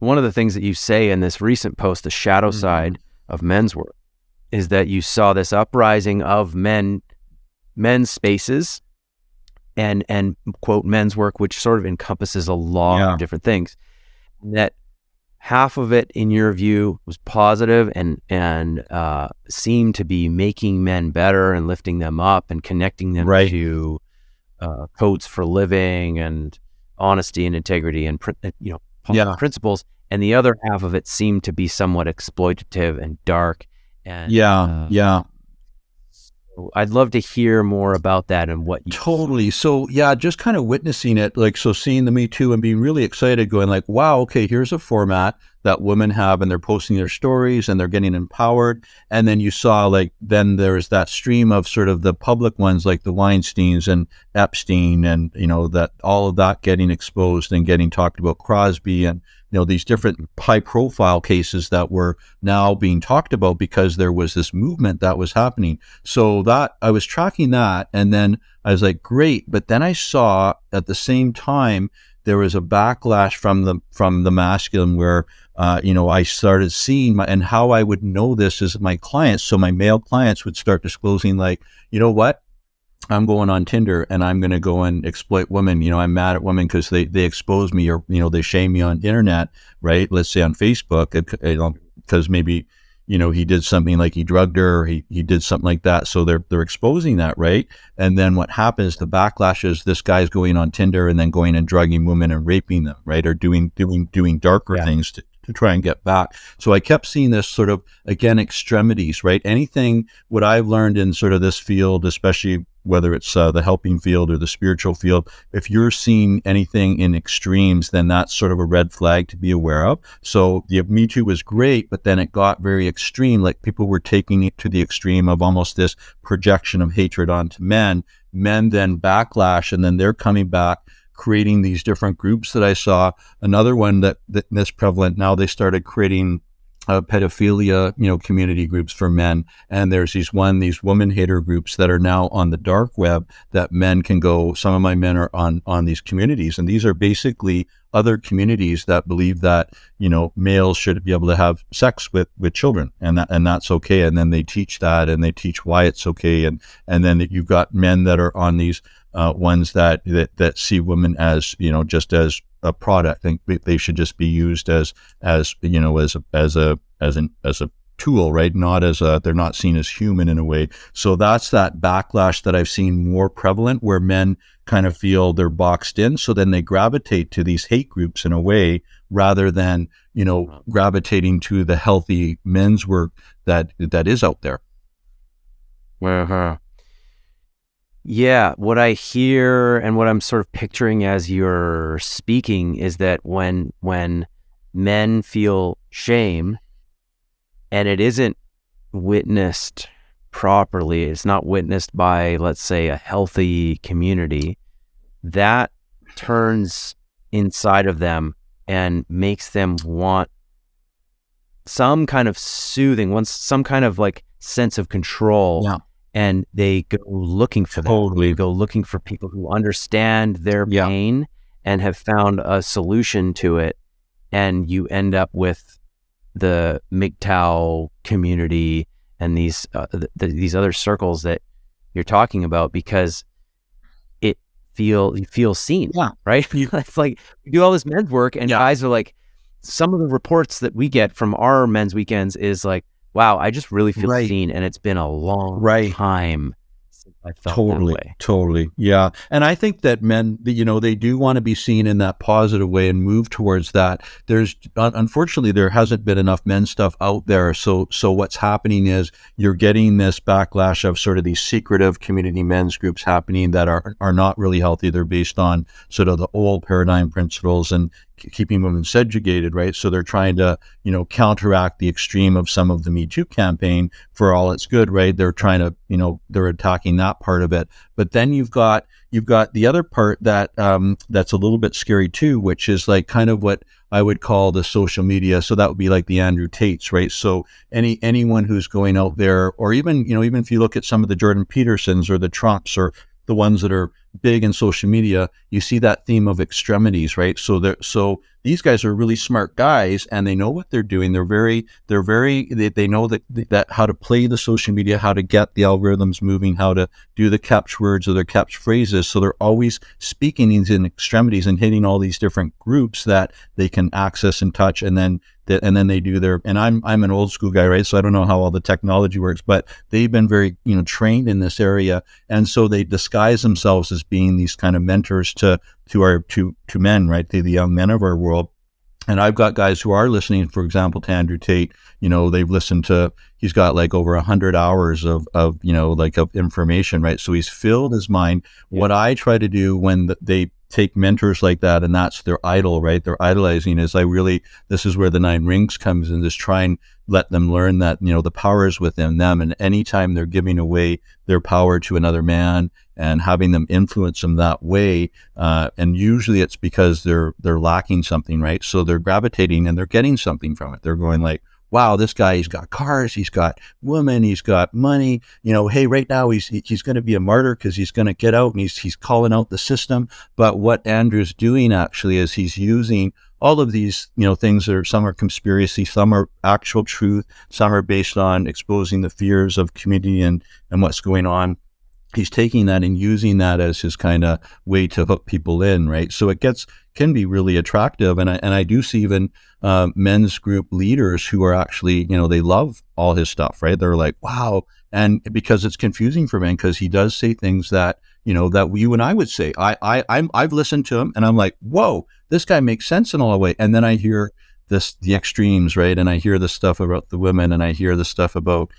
one of the things that you say in this recent post, the shadow side of men's work, is that you saw this uprising of men's spaces and quote men's work, which sort of encompasses a lot of different things. That half of it, in your view, was positive and seemed to be making men better and lifting them up and connecting them to codes for living and honesty and integrity and principles. And the other half of it seemed to be somewhat exploitative and dark. And so I'd love to hear more about that and what you totally saw. So just kind of witnessing it, like, so seeing the Me Too and being really excited, going like, wow, okay, here's a format that women have, and they're posting their stories and they're getting empowered. And then you saw, like, then there's that stream of sort of the public ones, like the Weinsteins and Epstein, and that all of that getting exposed and getting talked about, Crosby, and these different high profile cases that were now being talked about because there was this movement that was happening. So that I was tracking that, and then I was like, great. But then I saw at the same time there was a backlash from the masculine, where I started seeing and how I would know this is my clients. So my male clients would start disclosing, like, you know what? I'm going on Tinder and I'm going to go and exploit women. I'm mad at women because they expose me, or, they shame me on internet, right? Let's say on Facebook, because maybe, he did something like he drugged her, or he did something like that. So they're exposing that, right? And then what happens, the backlash is this guy's going on Tinder and then going and drugging women and raping them, right? Or doing darker things to try and get back. So I kept seeing this sort of, again, extremities, right? Anything, what I've learned in sort of this field, especially whether it's the helping field or the spiritual field, if you're seeing anything in extremes, then that's sort of a red flag to be aware of. So the Me Too was great, but then it got very extreme. Like, people were taking it to the extreme of almost this projection of hatred onto men. Men then backlash, and then they're coming back, creating these different groups that I saw. Another one that's prevalent now, they started creating pedophilia, community groups for men. And there's these woman hater groups that are now on the dark web that men can go. Some of my men are on these communities, and these are basically other communities that believe that, males should be able to have sex with children, and that's okay. And then they teach that, and they teach why it's okay. And then you've got men that are on these ones that see women as, just as a product. I think they should just be used as a tool, right? Not as they're not seen as human in a way. So that's that backlash that I've seen more prevalent, where men kind of feel they're boxed in. So then they gravitate to these hate groups in a way, rather than, gravitating to the healthy men's work that is out there. Yeah, what I hear and what I'm sort of picturing as you're speaking is that when men feel shame and it isn't witnessed properly, it's not witnessed by, let's say, a healthy community, that turns inside of them and makes them want some kind of soothing, some kind of like sense of control. Yeah. And they go looking for that. Totally. They go looking for people who understand their pain and have found a solution to it. And you end up with the MGTOW community and these other circles that you're talking about, because you feel seen, right? It's like we do all this men's work, and guys are like, some of the reports that we get from our men's weekends is like, wow, I just really feel seen, and it's been a long time since I felt that way. Totally. Yeah. And I think that men, they do want to be seen in that positive way and move towards that. Unfortunately, there hasn't been enough men's stuff out there. So what's happening is you're getting this backlash of sort of these secretive community men's groups happening that are not really healthy. They're based on sort of the old paradigm principles and keeping women subjugated, right? So they're trying to, counteract the extreme of some of the Me Too campaign for all it's good, right? They're trying to, they're attacking that part of it. But then you've got the other part that that's a little bit scary too, which is like kind of what I would call the social media. So that would be like the Andrew Tates, right? So anyone who's going out there, or even if you look at some of the Jordan Petersons or the Trumps or the ones that are big in social media, you see that theme of extremities, right? So these guys are really smart guys, and they know what they're doing. They know that how to play the social media, how to get the algorithms moving, how to do the catchwords or their catchphrases. So they're always speaking in extremities and hitting all these different groups that they can access and touch, and then they do their. And I'm an old school guy, right? So I don't know how all the technology works, but they've been very trained in this area, and so they disguise themselves as being these kind of mentors to men, right? To the young men of our world. And I've got guys who are listening, for example, to Andrew Tate. They've listened to. He's got like over 100 hours of information, right? So he's filled his mind. Yeah. What I try to do when they take mentors like that, and that's their idol, right? They're idolizing. This is where the 9 rings comes in. Just try and let them learn that the power is within them, and anytime they're giving away their power to another man and having them influence them that way, and usually it's because they're lacking something, right? So they're gravitating and they're getting something from it. They're going like, wow, this guy, he's got cars, he's got women, he's got money. Hey, right now he's going to be a martyr because he's going to get out and he's calling out the system. But what Andrew's doing actually is he's using all of these, things that some are conspiracy, some are actual truth, some are based on exposing the fears of community and what's going on. He's taking that and using that as his kind of way to hook people in, right? So it can be really attractive, and I do see even men's group leaders who are actually, they love all his stuff, right? They're like, wow, and because it's confusing for men, because he does say things that that you and I would say. I've listened to him, and I'm like, whoa, this guy makes sense in all the way, and then I hear the extremes, right? And I hear the stuff about the women, and I hear the stuff about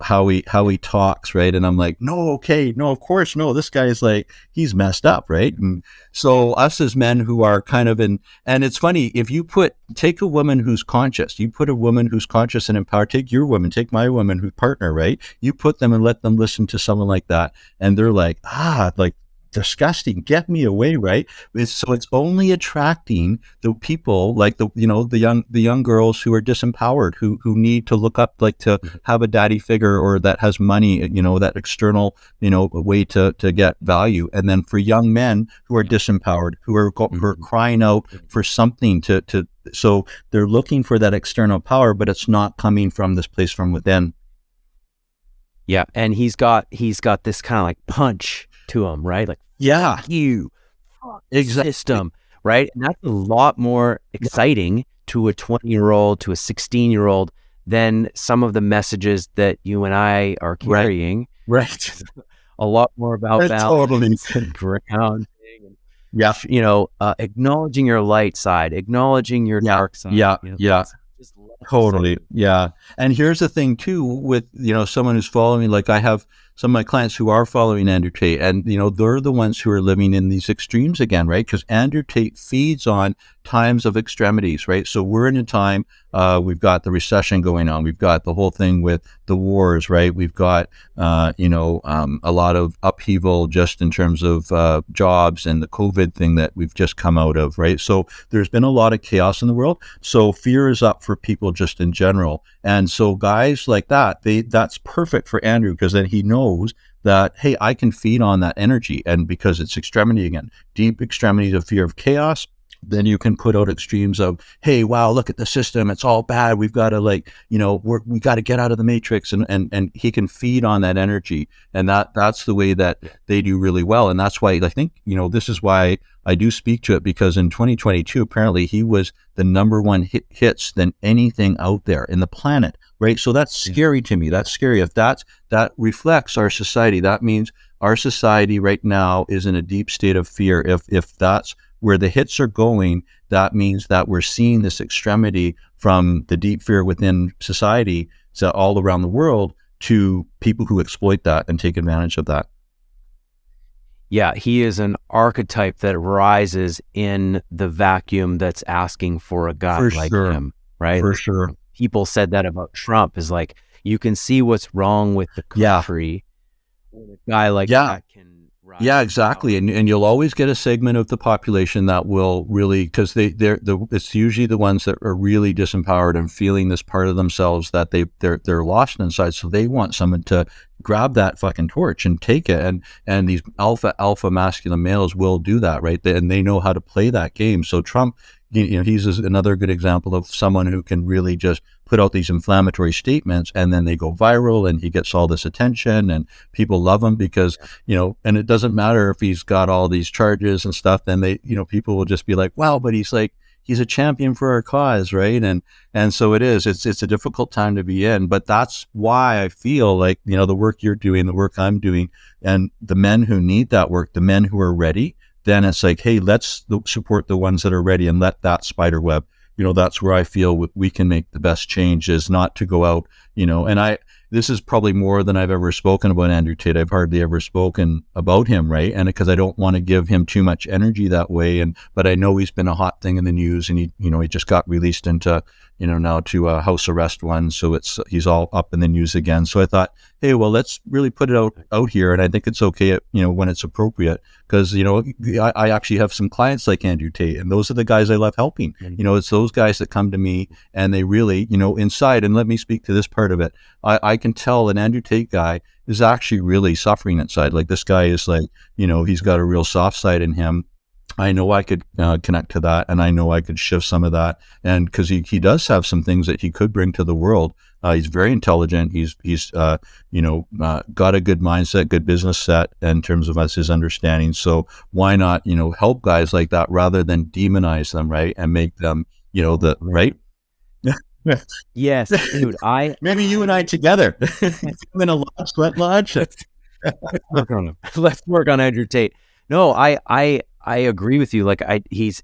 how he talks, right? And I'm like, no, of course, no, this guy is like, he's messed up, right? And so us as men who are kind of and it's funny, if you take a woman who's conscious, you put a woman who's conscious and empowered, take your woman, take my woman who's partner, right? You put them and let them listen to someone like that, and they're like, like, disgusting, get me away, right? So it's only attracting the people like the young girls who are disempowered, who need to look up, like to have a daddy figure, or that has money, that external way to get value. And then for young men who are disempowered, who are crying out for something to so they're looking for that external power, but it's not coming from this place from within. Yeah, and he's got this kind of like punch to him, right? Like, yeah, fuck you, fuck exactly. System, right? And that's a lot more exciting to a 20-year-old, to a 16-year-old than some of the messages that you and I are carrying. Right. A lot more about balance and grounding. Yeah. Acknowledging your light side, acknowledging your dark side. Yeah. Totally. Yeah. And here's the thing too, with, someone who's following, like I have some of my clients who are following Andrew Tate, and, they're the ones who are living in these extremes again, right? Because Andrew Tate feeds on times of extremities, right? So we're in a time, we've got the recession going on. We've got the whole thing with the wars, right? We've got, a lot of upheaval just in terms of jobs and the COVID thing that we've just come out of, right? So there's been a lot of chaos in the world. So fear is up for people just in general. And so guys like that's perfect for Andrew, because then he knows that, hey, I can feed on that energy. And because it's extremity again, deep extremities of fear of chaos, then you can put out extremes of, hey, wow, look at the system, it's all bad, we've got to we got to get out of the matrix, and he can feed on that energy, and that's the way that they do really well. And that's why I think this is why I do speak to it, because in 2022 apparently he was the number one hits than anything out there in the planet, right? So that's scary to me. That's scary. If that reflects our society, that means our society right now is in a deep state of fear. If that's where the hits are going, that means that we're seeing this extremity from the deep fear within society, so all around the world, to people who exploit that and take advantage of that. Yeah, he is an archetype that rises in the vacuum that's asking for a guy like him, right? For sure. People said that about Trump, is like, you can see what's wrong with the country when a guy like that can Yeah, exactly. And you'll always get a segment of the population that will really, because it's usually the ones that are really disempowered and feeling this part of themselves that they're lost inside. So they want someone to grab that fucking torch and take it. And these alpha masculine males will do that, right? And they know how to play that game. So Trump, he's another good example of someone who can really just put out these inflammatory statements, and then they go viral, and he gets all this attention, and people love him because, and it doesn't matter if he's got all these charges and stuff, then people will just be like, wow, but he's a champion for our cause, right? And so it's a difficult time to be in, but that's why I feel like, the work you're doing, the work I'm doing, and the men who need that work, the men who are ready, then it's like, hey, let's support the ones that are ready and let that spider web. That's where I feel we can make the best change, is not to go out, and this is probably more than I've ever spoken about Andrew Tate. I've hardly ever spoken about him, right? And because I don't want to give him too much energy that way. But I know he's been a hot thing in the news, and he just got released into, now to a house arrest one. So he's all up in the news again. So I thought, hey, well, let's really put it out here. And I think it's okay, when it's appropriate, because, I actually have some clients like Andrew Tate, and those are the guys I love helping. It's those guys that come to me and they really, inside, and let me speak to this part of it. I can tell an Andrew Tate guy is actually really suffering inside. Like, this guy is like, he's got a real soft side in him. I know I could connect to that, and I know I could shift some of that. And because he does have some things that he could bring to the world. He's very intelligent. He's got a good mindset, good business set in terms of his understanding. So why not, help guys like that rather than demonize them, right? And make them, right? Yes, dude. Maybe you and I together. I'm in a sweat lodge. Let's work on Andrew Tate. No, I agree with you. Like, he's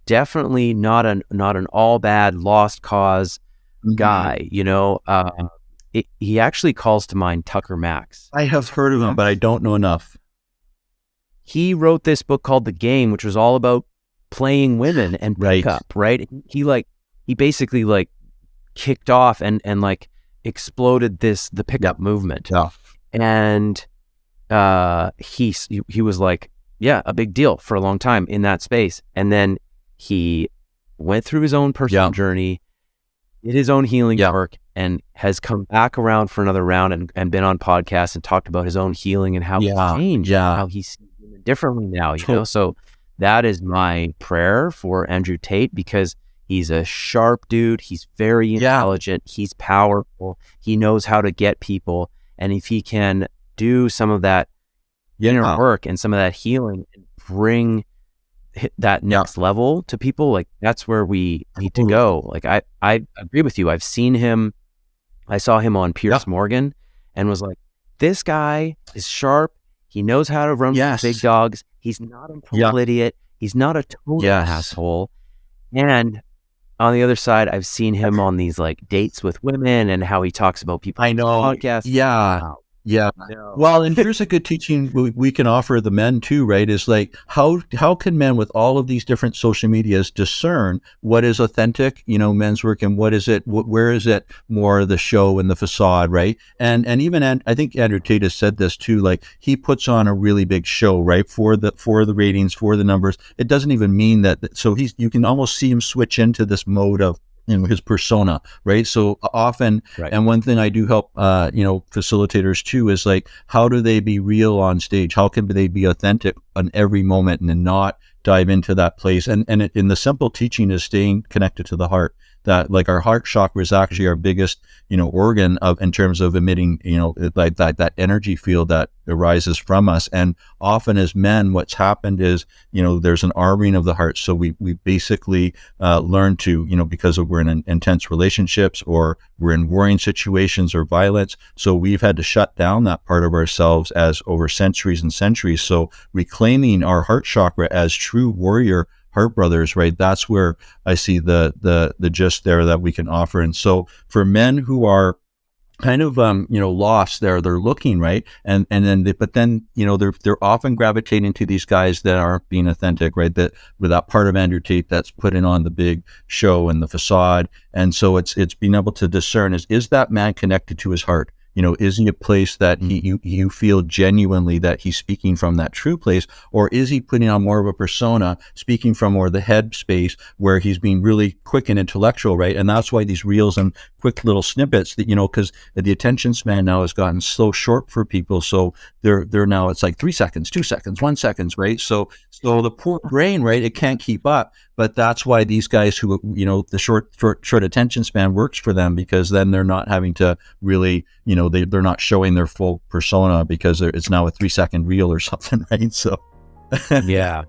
definitely not an all bad lost cause guy. He actually calls to mind Tucker Max. I have heard of him, but I don't know enough. He wrote this book called The Game, which was all about playing women and pickup, right? He basically kicked off and exploded the pickup movement. Yeah. And he was like, yeah, a big deal for a long time in that space. And then he went through his own personal journey, did his own healing work, and has come back around for another round and been on podcasts and talked about his own healing and how he's changed, how he's differently now, So that is my prayer for Andrew Tate, because he's a sharp dude. He's very intelligent. He's powerful. He knows how to get people. And if he can do some of that inner work and some of that healing and bring that next level to people, like, that's where we need to go. Like, I agree with you. I've seen him. I saw him on Piers Morgan and was like, this guy is sharp. He knows how to run with big dogs. He's not a total idiot. He's not a total asshole. And on the other side, I've seen him on these dates with women and how he talks about people. I know. Podcasts. Yeah. Wow. Yeah. No. Well, and here's a good teaching we can offer the men too, right? Is like, how can men with all of these different social medias discern what is authentic, men's work, and what is it, where is it more the show and the facade, right? And even, I think Andrew Tate has said this too, like, he puts on a really big show, right? For the ratings, for the numbers. It doesn't even mean that, so you can almost see him switch into this mode of, his persona, right? So often, and one thing I do help, facilitators too, is like, how do they be real on stage? How can they be authentic on every moment and not dive into that place? And in the simple teaching is staying connected to the heart. That, like, our heart chakra is actually our biggest, organ in terms of emitting, that energy field that arises from us. And often as men, what's happened is, there's an armoring of the heart. So we basically learn to, because we're in intense relationships, or we're in warring situations or violence. So we've had to shut down that part of ourselves as over centuries and centuries. So reclaiming our heart chakra as true warrior heart brothers, right? That's where I see the gist there that we can offer. And so for men who are kind of lost there, they're looking, right, and then they're often gravitating to these guys that aren't being authentic, right? That with that part of Andrew Tate that's putting on the big show and the facade. And so it's being able to discern, is that man connected to his heart? is he a place that you feel genuinely that he's speaking from that true place, or is he putting on more of a persona, speaking from more the head space where he's being really quick and intellectual, right? And that's why these reels and quick little snippets that, because the attention span now has gotten so short for people. So they're now, it's like 3 seconds, 2 seconds, 1 second, right? So the poor brain, right, it can't keep up. But that's why these guys who, the short attention span works for them, because then they're not having to really, they're not showing their full persona because it's now a 3 second reel or something, right? So yeah.